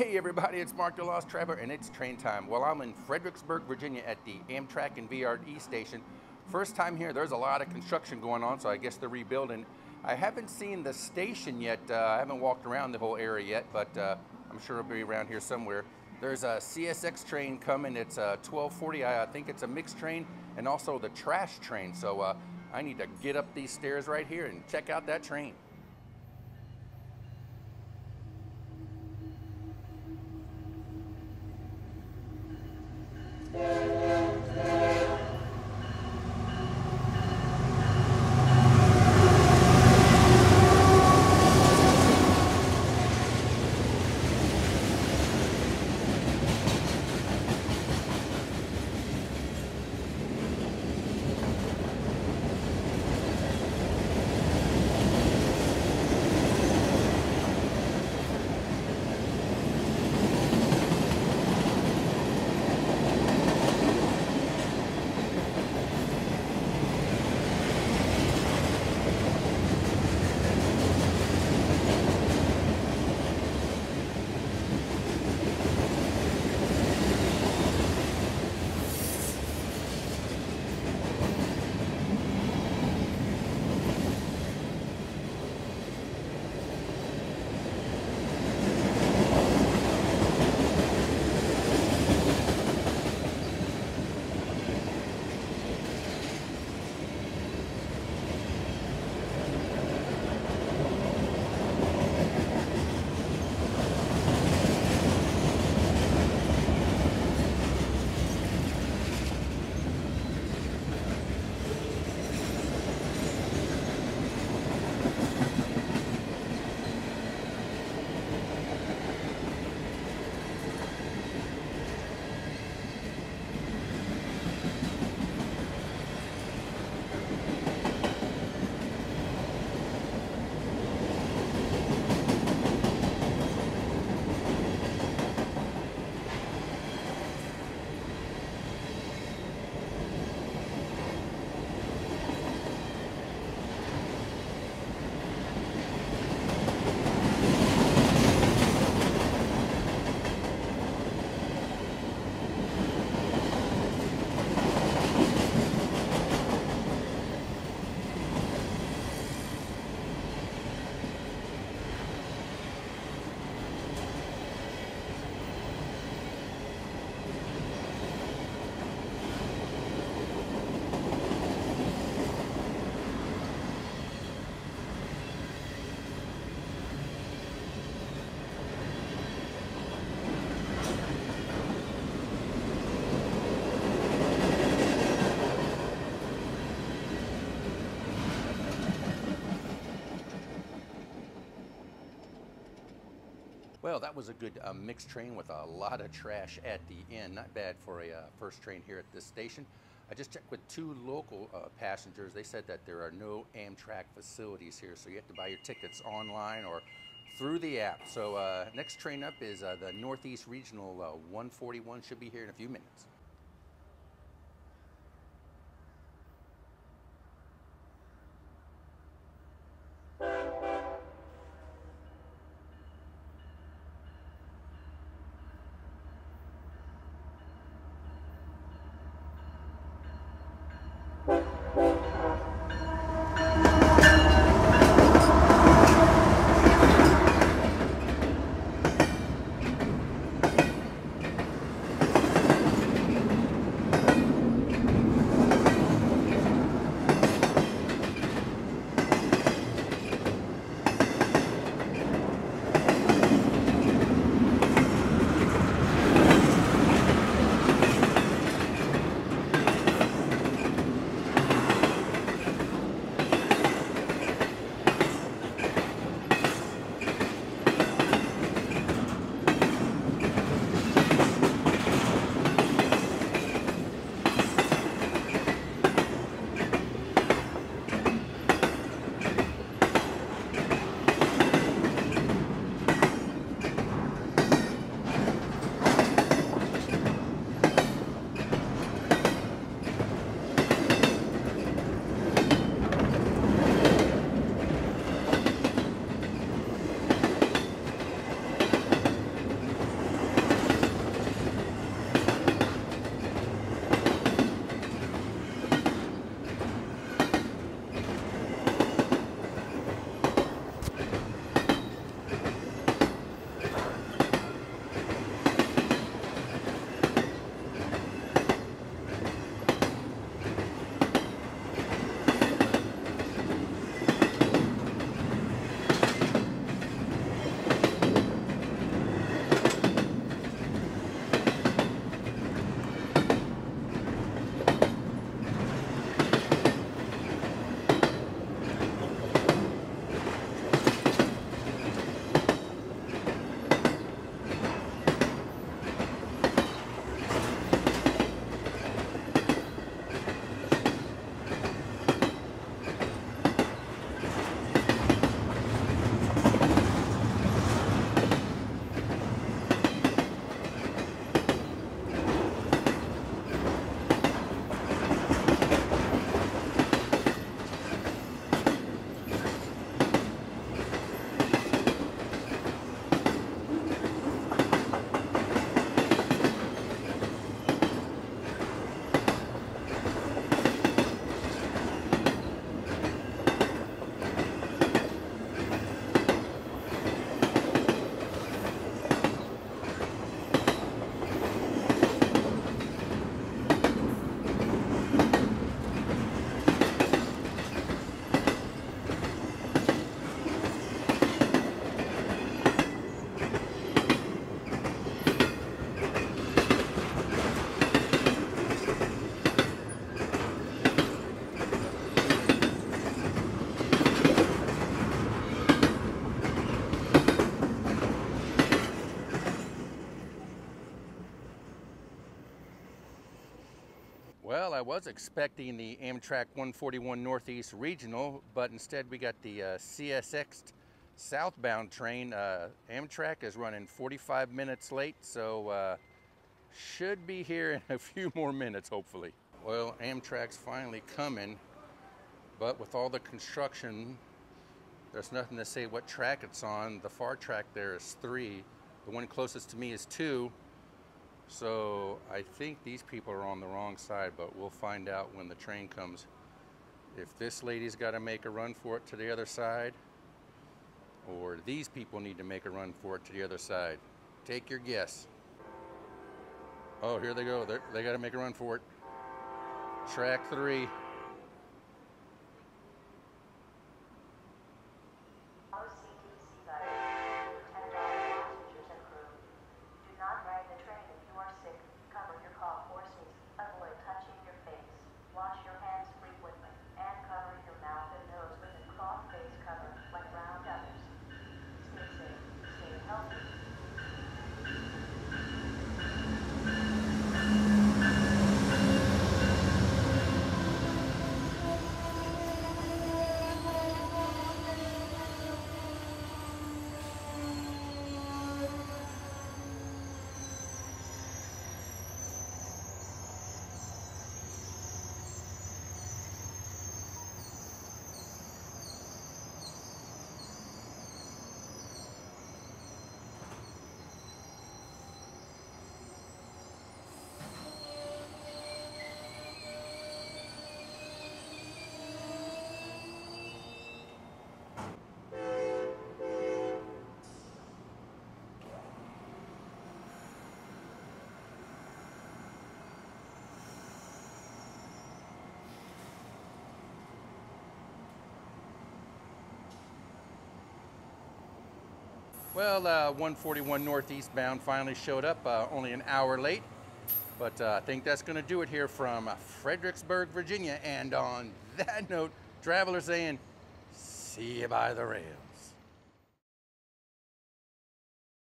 Hey everybody, it's Mark the Lost Traveler, and it's train time. Well, I'm in Fredericksburg, Virginia at the Amtrak and VRE station. First time here. There's a lot of construction going on, so I guess they're rebuilding. I haven't seen the station yet. I haven't walked around the whole area yet, but I'm sure it'll be around here somewhere. There's a CSX train coming. It's 1240. I think it's a mixed train, and also the trash train. So I need to get up these stairs right here and check out that train. Well, that was a good mixed train with a lot of trash at the end. Not bad for a first train here at this station. I just checked with two local passengers. They said that there are no Amtrak facilities here, so you have to buy your tickets online or through the app. So next train up is the Northeast Regional 141. Should be here in a few minutes. was expecting the Amtrak 141 Northeast Regional, but instead we got the CSX southbound train. Amtrak is running 45 minutes late, so should be here in a few more minutes, hopefully. Well, Amtrak's finally coming, but with all the construction, there's nothing to say what track it's on. The far track there is 3. The one closest to me is 2. So I think these people are on the wrong side, but we'll find out when the train comes. If this lady's got to make a run for it to the other side, or these people need to make a run for it to the other side. Take your guess. Oh, here they go. They got to make a run for it. Track 3. Well, 141 Northeast bound finally showed up, only an hour late. But I think that's going to do it here from Fredericksburg, Virginia. And on that note, travelers saying, see you by the rails.